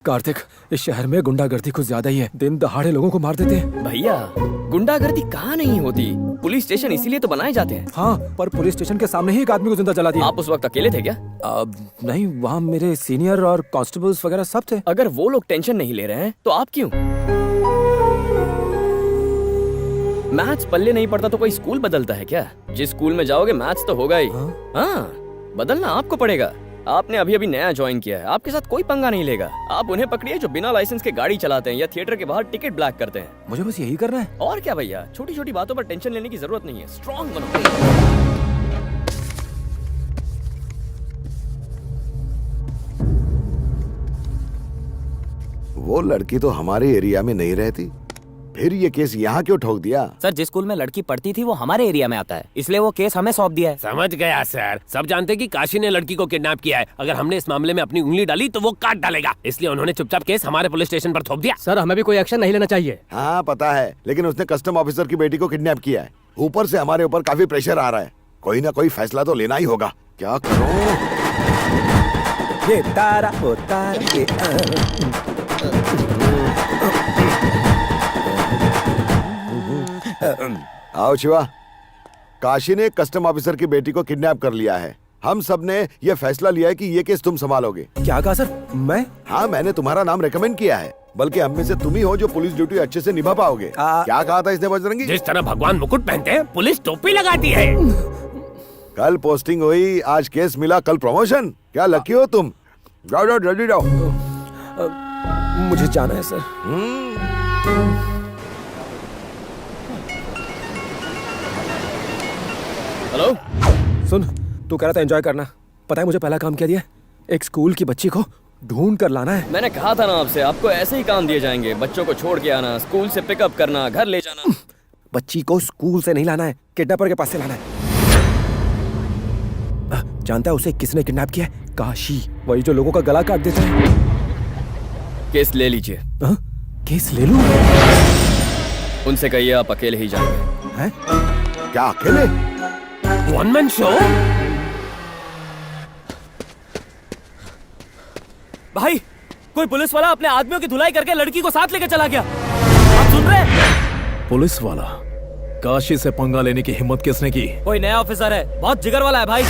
कार्तिक, इस शहर में गुंडागर्दी कुछ ज्यादा ही है। दिन दहाड़े लोगों को मार देते हैं। भैया, गुंडागर्दी कहाँ नहीं होती। पुलिस स्टेशन इसीलिए तो बनाए जाते हैं। हाँ, पर पुलिस स्टेशन के सामने ही एक आदमी को जिंदा जला दिया। आप उस वक्त अकेले थे क्या? नहीं, वहाँ मेरे सीनियर और कांस्टेबल्स वगैरह सब थे। अगर वो लोग टेंशन नहीं ले रहे हैं तो आप क्यों? मैथ्स पल्ले नहीं पड़ता तो कोई स्कूल बदलता है क्या? जिस स्कूल में जाओगे मैथ्स तो होगा ही। हाँ, बदलना आपको पड़ेगा। आपने अभी अभी नया ज्वाइन किया है, आपके साथ कोई पंगा नहीं लेगा। आप उन्हें पकड़िए जो बिना लाइसेंस के गाड़ी चलाते हैं या थिएटर के बाहर टिकट ब्लैक करते हैं। मुझे बस यही करना है। और क्या भैया, छोटी छोटी बातों पर टेंशन लेने की जरूरत नहीं है। स्ट्रॉन्ग बनो। वो लड़की तो हमारे एरिया में नहीं रहती, फिर ये केस यहाँ क्यों ठोक दिया? सर, जिस स्कूल में लड़की पढ़ती थी वो हमारे एरिया में आता है, इसलिए वो केस हमें सौंप दिया है। समझ गया सर। सब जानते हैं कि काशी ने लड़की को किडनैप किया है। अगर हमने इस मामले में अपनी उंगली डाली तो वो काट डालेगा, इसलिए उन्होंने चुपचाप केस हमारे पुलिस स्टेशन पर थोप दिया। सर, हमें भी कोई एक्शन नहीं लेना चाहिए। हाँ पता है, लेकिन उसने कस्टम ऑफिसर की बेटी को किडनैप किया है। ऊपर से हमारे ऊपर काफी प्रेशर आ रहा है। कोई ना कोई फैसला तो लेना ही होगा। क्या करूं? ये तारा ओ तारा के आओ शिवा, काशी ने कस्टम ऑफिसर की बेटी को किडनैप कर लिया है। हम सब ने ये फैसला लिया है कि ये केस तुम संभालोगे। क्या कहा सर? मैं? हाँ, मैंने तुम्हारा नाम रेकमेंड किया है। बल्कि हम में से तुम ही हो जो पुलिस ड्यूटी अच्छे से निभा पाओगे। क्या कहा था इसने बजरंगी? जिस तरह भगवान मुकुट पहनते हैं, पुलिस टोपी लगाती है। कल पोस्टिंग हुई, आज केस मिला, कल प्रमोशन। क्या लकी हो तुम। जाओ जाओ, जल्दी जाओ। मुझे जाना है सर। हेलो, सुन, तू कह रहा था एंजॉय करना। पता है मुझे पहला काम क्या दिया? एक स्कूल की बच्ची को ढूंढ कर लाना है। मैंने कहा था ना आपसे, आपको ऐसे ही काम दिए जाएंगे। बच्चों को छोड़ के आना, स्कूल से पिकअप करना, घर ले जाना। बच्ची को स्कूल से नहीं लाना है, किडनैपर के पास से लाना है। जानता है उसे किसने किडनैप किया है? काशी, वही जो लोगों का गला काट देता है। केस ले लीजिए। केस ले लूं? उनसे कहिए आप अकेले ही जाएंगे। हैं? क्या अकेले? One man show? भाई, कोई पुलिस वाला अपने आदमियों की धुलाई करके लड़की को साथ लेकर चला गया। आप सुन रहे हैं? पुलिस वाला? काशी से पंगा लेने की हिम्मत किसने की? कोई नया ऑफिसर है, बहुत जिगर वाला है भाई।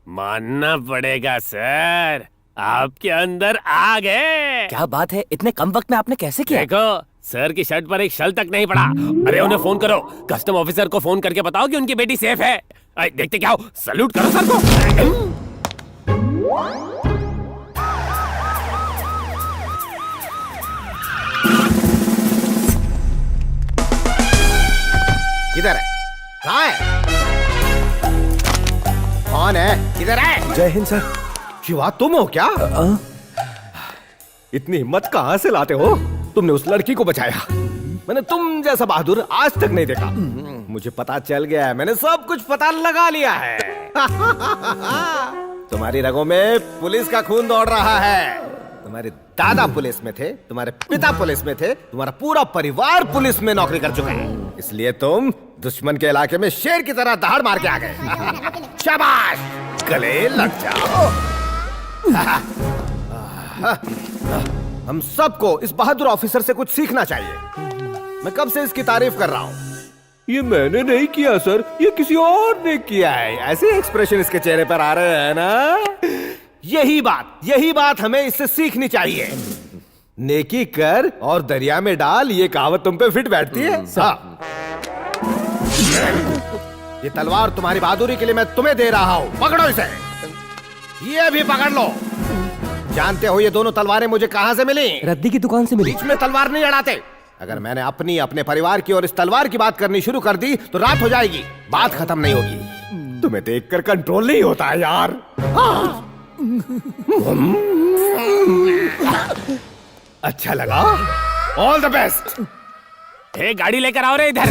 मानना पड़ेगा सर, आपके अंदर आग है। क्या बात है, इतने कम वक्त में आपने कैसे किया? देखो, सर की शर्ट पर एक शल तक नहीं पड़ा। अरे उन्हें फोन करो, कस्टम ऑफिसर को फोन करके बताओ कि उनकी बेटी सेफ है। देखते क्या हो, सल्यूट करो सर को। किधर है? कहाँ है? कौन है? किधर है? जय हिंद सर। शिवा, तुम हो क्या? इतनी हिम्मत कहाँ से लाते हो? तुमने उस लड़की को बचाया। मैंने तुम जैसा बहादुर आज तक नहीं देखा। मुझे पता चल गया है, मैंने सब कुछ पता लगा लिया है। तुम्हारी रगों में पुलिस का खून दौड़ रहा है। तुम्हारे दादा पुलिस में थे, तुम्हारे पिता पुलिस में थे, तुम्हारा पूरा परिवार पुलिस में नौकरी कर चुका है। इसलिए तुम दुश्मन के इलाके में शेर की तरह दहाड़ मार के आ गए। शाबाश, गले लग जाओ। हम सबको इस बहादुर ऑफिसर से कुछ सीखना चाहिए। मैं कब से इसकी तारीफ कर रहा हूँ। ये मैंने नहीं किया सर, ये किसी और ने किया है। ऐसे एक्सप्रेशन इसके चेहरे पर आ रहे हैं ना। यही बात हमें इससे सीखनी चाहिए। नेकी कर और दरिया में डाल, ये कहावत तुम पे फिट बैठती है। हाँ। ये तलवार तुम्हारी बहादुरी के लिए मैं तुम्हें दे रहा हूँ, पकड़ो इसे। ये भी पकड़ लो। जानते हो ये दोनों तलवारें मुझे कहाँ से मिली? रद्दी की दुकान से मिली। बीच में तलवार नहीं अड़ाते। अगर मैंने अपने परिवार की और इस तलवार की बात करनी शुरू कर दी तो रात हो जाएगी, बात खत्म नहीं होगी। तुम्हें देखकर कंट्रोल नहीं होता है यार। अच्छा लगा, ऑल द बेस्ट। गाड़ी लेकर आओ रे इधर।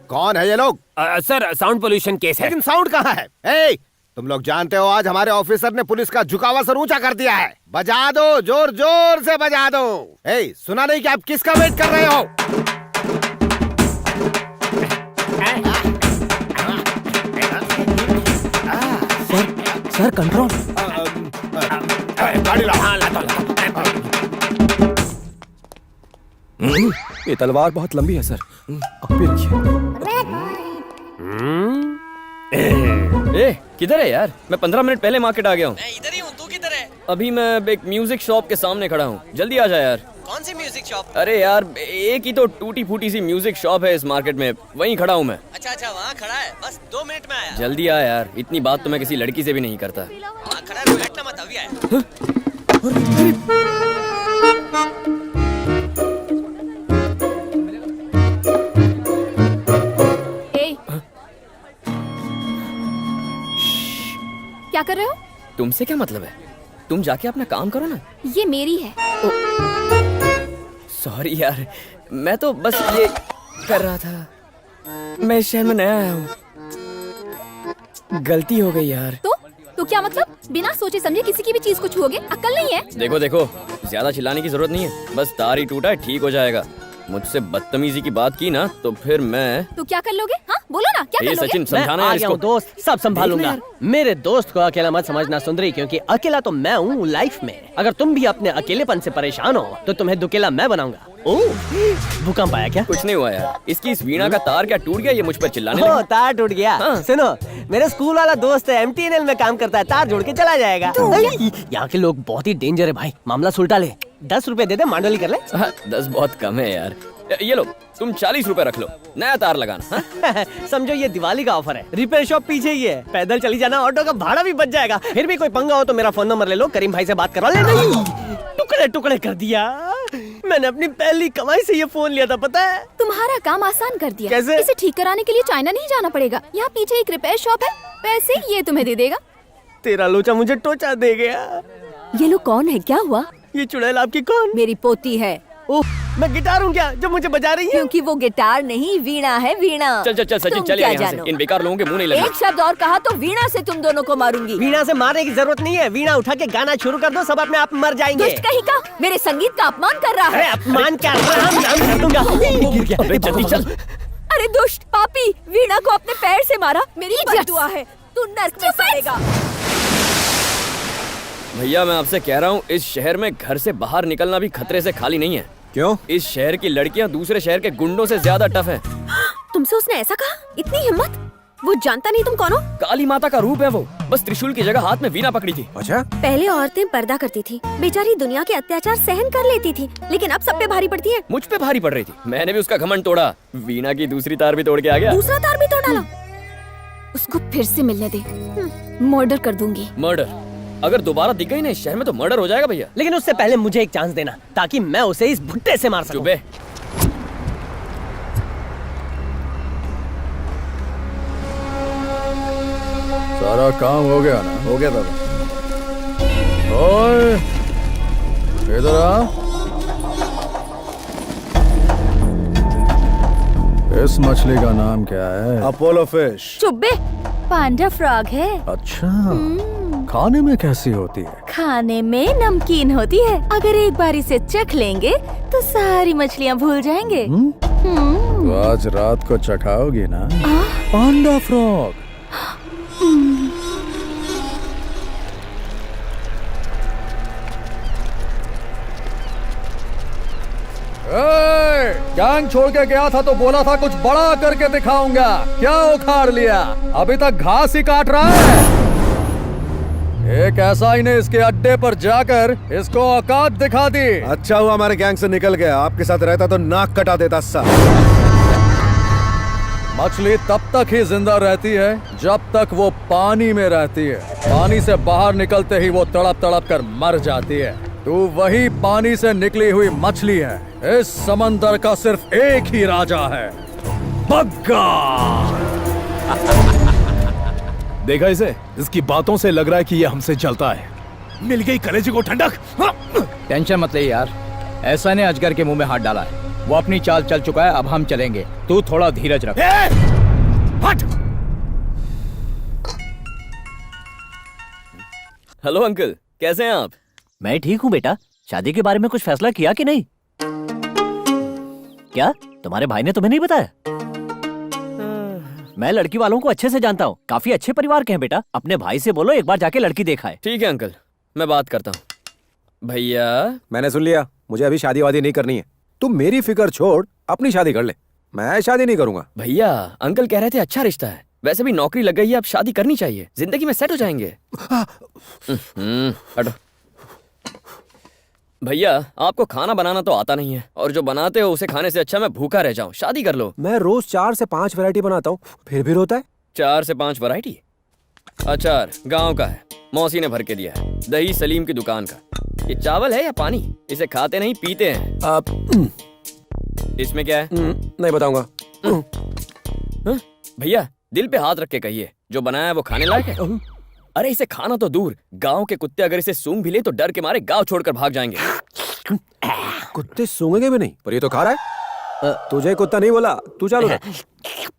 कौन है ये लोग? सर साउंड पोल्यूशन केस है। लेकिन साउंड कहाँ है? ए, तुम लोग जानते हो आज हमारे ऑफिसर ने पुलिस का झुकावा सर ऊंचा कर दिया है। बजा दो, जोर जोर से बजा दो। ए, सुना नहीं कि आप किसका वेट कर रहे हो? Sir control. गाड़ी लाओ। हाँ, लाता हूँ। ये तलवार बहुत लंबी है सर, आप भी रखिए। ए किधर है यार? मैं 15 मिनट पहले मार्केट आ गया हूँ। मैं इधर ही हूँ, तू किधर है? अभी मैं एक म्यूजिक शॉप के सामने खड़ा हूँ, जल्दी आ जा यार। कौन सी म्यूजिक शॉप? अरे यार एक ही तो टूटी फूटी सी म्यूजिक शॉप है इस मार्केट में, वहीं खड़ा हूँ मैं। अच्छा वहाँ खड़ा है, बस 2 मिनट में आया। जल्दी आ यार, इतनी बात तो मैं किसी लड़की से भी नहीं करता। वहाँ खड़ा है, कोई हटना मत, अभी आया। क्या कर रहे हो? तुमसे क्या मतलब है? तुम जाके अपना काम करो ना। ये मेरी है। सॉरी यार, मैं तो बस ये कर रहा था। मैं इस शहर में नया आया हूँ, गलती हो गई यार। तो क्या मतलब? बिना सोचे समझे किसी की भी चीज को छुओगे? अक्ल नहीं है? देखो देखो, ज्यादा चिल्लाने की जरूरत नहीं है, बस तार ही टूटा है, ठीक हो जाएगा। मुझसे बदतमीजी की बात की ना तो फिर मैं। तो क्या कर लोगे? हाँ बोलो ना, क्या कर लोगे? सचिन समझाना है इसको। दोस्त सब संभालूंगा। मेरे दोस्त को अकेला मत समझना सुंदरी, क्योंकि अकेला तो मैं हूँ लाइफ में। अगर तुम भी अपने अकेलेपन से परेशान हो तो तुम्हें दुकेला मैं बनाऊंगा। ओह, भूकंप आया क्या? कुछ नहीं हुआ यार, इसकी इस वीणा का तार क्या टूट गया, ये मुझ पर चिल्लाने ओ, लगा। तार टूट गया। हाँ। सुनो, मेरे स्कूल वाला दोस्त है, MTNL में काम करता है, तार जोड़ के चला जाएगा। यहाँ के लोग बहुत ही डेंजर है भाई, मामला सुलटा ले। 10 रुपए दे दे, मांडोली कर ले। 10 बहुत कम है यार। ये लो, तुम 40 रुपए रख लो, नया तार लगाना। हाँ? समझो ये दिवाली का ऑफर है। रिपेयर शॉप पीछे ही है, पैदल चली जाना, ऑटो का भाड़ा भी बच जाएगा। फिर भी कोई पंगा हो तो मेरा फोन नंबर ले लो, करीम भाई से बात करवा ले। नहीं, टुकड़े टुकड़े कर दिया। मैंने अपनी पहली कमाई से ये फोन लिया था, पता है? तुम्हारा काम आसान कर दिया। कैसे? इसे ठीक कराने के लिए चाइना नहीं जाना पड़ेगा। यहाँ पीछे एक रिपेयर शॉप है, पैसे ये तुम्हें दे देगा। तेरा लोचा मुझे टोचा दे गया। ये लोग कौन है? क्या हुआ? ये चुड़ैल आपकी कौन? मेरी पोती है। ओह, मैं गिटार हूँ क्या जो मुझे बजा रही है? क्योंकि वो गिटार नहीं, वीणा है, वीणा। चल चल चल सचिन, तुम चल क्या यहाँ से, जानो? इन बेकार लोगों के मुंह नहीं लगे। एक शब्द और कहा तो वीणा से तुम दोनों को मारूंगी। वीणा से मारने की जरूरत नहीं है, वीणा उठा के गाना शुरू कर दो, सब अपने आप मर जाएंगे। दुष्ट कहीं का मेरे संगीत का अपमान कर रहा अरे है। अपमान क्या? राम नाम कर दूंगा। गिर गया। अबे जल्दी चल। अरे दुष्ट पापी, वीणा को अपने पैर से मारा। मेरी बददुआ है, तू नर्क में सड़ेगा। भैया मैं आपसे कह रहा हूँ, इस शहर में घर से बाहर निकलना भी खतरे से खाली नहीं है। क्यों? इस शहर की लड़कियाँ दूसरे शहर के गुंडों से ज्यादा टफ हैं। तुमसे उसने ऐसा कहा? इतनी हिम्मत? वो जानता नहीं तुम कौन हो? काली माता का रूप है वो, बस त्रिशूल की जगह हाथ में वीणा पकड़ी थी। अच्छा, पहले औरतें पर्दा करती थी, बेचारी दुनिया के अत्याचार सहन कर लेती थी, लेकिन अब सब पे भारी पड़ती है। मुझ पे भारी पड़ रही थी, मैंने भी उसका घमंड तोड़ा, वीणा की दूसरी तार भी तोड़ के आ गया। दूसरा तार भी तोड़ डाला। उसको फिर से मिलने दे, मर्डर कर दूंगी। मर्डर? अगर दोबारा दिख गई ना इस शहर में तो मर्डर हो जाएगा भैया। लेकिन उससे पहले मुझे एक चांस देना, ताकि मैं उसे इस भुट्टे से मार सकूं। चुप है। सारा काम हो गया ना? हो गया दादा। ओए, इधर आ। इस मछली का नाम क्या है? Apollo fish. चुब्बे, पांडा फ्रॉग है। अच्छा, खाने में कैसी होती है? खाने में नमकीन होती है। अगर एक बार इसे चख लेंगे तो सारी मछलियाँ भूल जाएंगे। तो आज रात को चखाओगी ना पांडा फ्रॉग? गैंग छोड़ के गया था तो बोला था कुछ बड़ा करके दिखाऊंगा, क्या उखाड़ लिया? अभी तक घास ही काट रहा है। एक ऐसा ही ने इसके अड्डे पर जाकर इसको औकात दिखा दी। अच्छा हुआ हमारे गैंग से निकल गया, आपके साथ रहता तो नाक कटा देता सा। मछली तब तक ही जिंदा रहती है जब तक वो पानी में रहती है। पानी से बाहर निकलते ही वो तड़प तड़प कर मर जाती है। तू वही पानी से निकली हुई मछली है। इस समंदर का सिर्फ एक ही राजा है, बग्गा। देखा इसे? इसकी बातों से लग रहा है कि ये हमसे जलता है। मिल गई कलेजे को ठंडक। टेंशन मत ले यार, ऐसा ने अजगर के मुंह में हाथ डाला है। वो अपनी चाल चल चुका है, अब हम चलेंगे। तू थोड़ा धीरज रख। हट! हेलो अंकल, कैसे हैं आप? मैं ठीक हूँ बेटा। शादी के बारे में कुछ फैसला किया कि नहीं? क्या तुम्हारे भाई ने तुम्हें नहीं बताया? मैं लड़की वालों को अच्छे से जानता हूँ, काफी अच्छे परिवार के हैं बेटा। अपने भाई से बोलो एक बार जाके लड़की देखा है। ठीक है अंकल, मैं बात करता हूँ। भैया मैंने सुन लिया, मुझे अभी शादी वादी नहीं करनी है। तुम मेरी फिक्र छोड़, अपनी शादी कर ले। मैं शादी नहीं करूंगा। भैया, अंकल कह रहे थे अच्छा रिश्ता है। वैसे भी नौकरी लग गई है, अब शादी करनी चाहिए। जिंदगी में सेट हो जाएंगे। हटो। भैया, आपको खाना बनाना तो आता नहीं है, और जो बनाते हो उसे खाने से अच्छा मैं भूखा रह जाऊं। शादी कर लो। मैं रोज 4 से 5 वैरायटी बनाता हूँ, फिर भी रोता है। 4 से 5 वैरायटी? अचार गांव का है, मौसी ने भर के दिया है। दही सलीम की दुकान का। ये चावल है या पानी? इसे खाते नहीं पीते हैं। इसमें क्या है? नहीं बताऊंगा। हाँ? भैया, दिल पे हाथ रख के कहिए, जो बनाया है वो खाने लायक है। अरे इसे खाना तो दूर, गांव के कुत्ते अगर इसे सूंघ भी ले तो डर के मारे गांव छोड़कर भाग जाएंगे। कुत्ते सूंघेंगे भी नहीं, पर ये तो खा रहा है। तुझे कुत्ता नहीं बोला, तू चालू रख।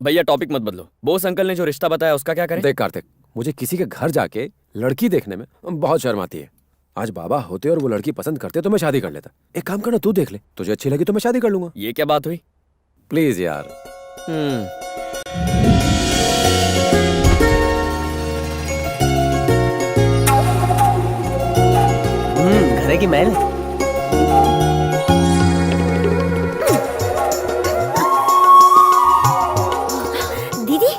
भैया टॉपिक मत बदलो। बोस अंकल ने जो रिश्ता बताया उसका क्या करें? देख कार्तिक, मुझे किसी के घर जाके लड़की देखने में बहुत शर्म आती है। आज बाबा होते और वो लड़की पसंद करते तो मैं शादी कर लेता। एक काम करना, तू देख ले, तुझे अच्छी लगी तो मैं शादी कर लूंगा। ये क्या बात हुई? प्लीज यार। घरे की महल। दीदी,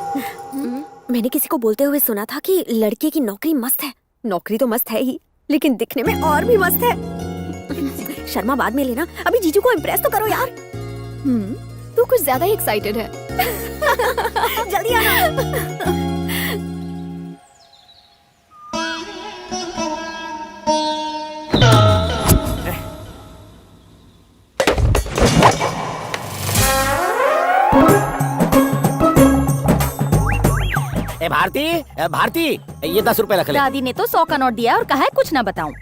मैंने किसी को बोलते हुए सुना था कि लड़के की नौकरी मस्त है। नौकरी तो मस्त है ही, लेकिन दिखने में और भी मस्त है। शर्मा बाद में लेना, अभी जीजू को इम्प्रेस तो करो यार। तू कुछ ज्यादा ही एक्साइटेड है। जल्दी आना। ए भारती, भारती, ये 10 रुपए रख ले। दादी ने तो 100 का नोट दिया और कहा है कुछ ना बताऊं।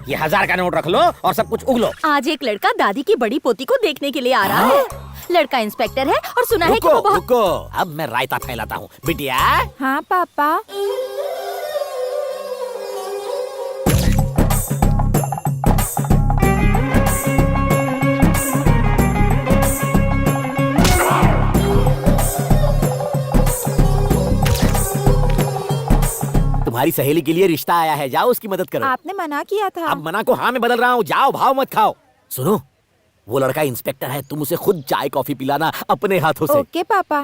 ये 1000 का नोट रख लो और सब कुछ उगलो। आज एक लड़का दादी की बड़ी पोती को देखने के लिए आ रहा है। लड़का इंस्पेक्टर है और सुना है कि वो बहुत... रुको, अब मैं रायता फैलाता हूँ। बिटिया। हाँ पापा। तुम्हारी सहेली के लिए रिश्ता आया है, जाओ उसकी मदद करो। आपने मना किया था। अब मना को हाँ में बदल रहा हूँ, जाओ भाव मत खाओ। सुनो, वो लड़का इंस्पेक्टर है, तुम उसे खुद चाय कॉफी पिलाना अपने हाथों से। ओके पापा।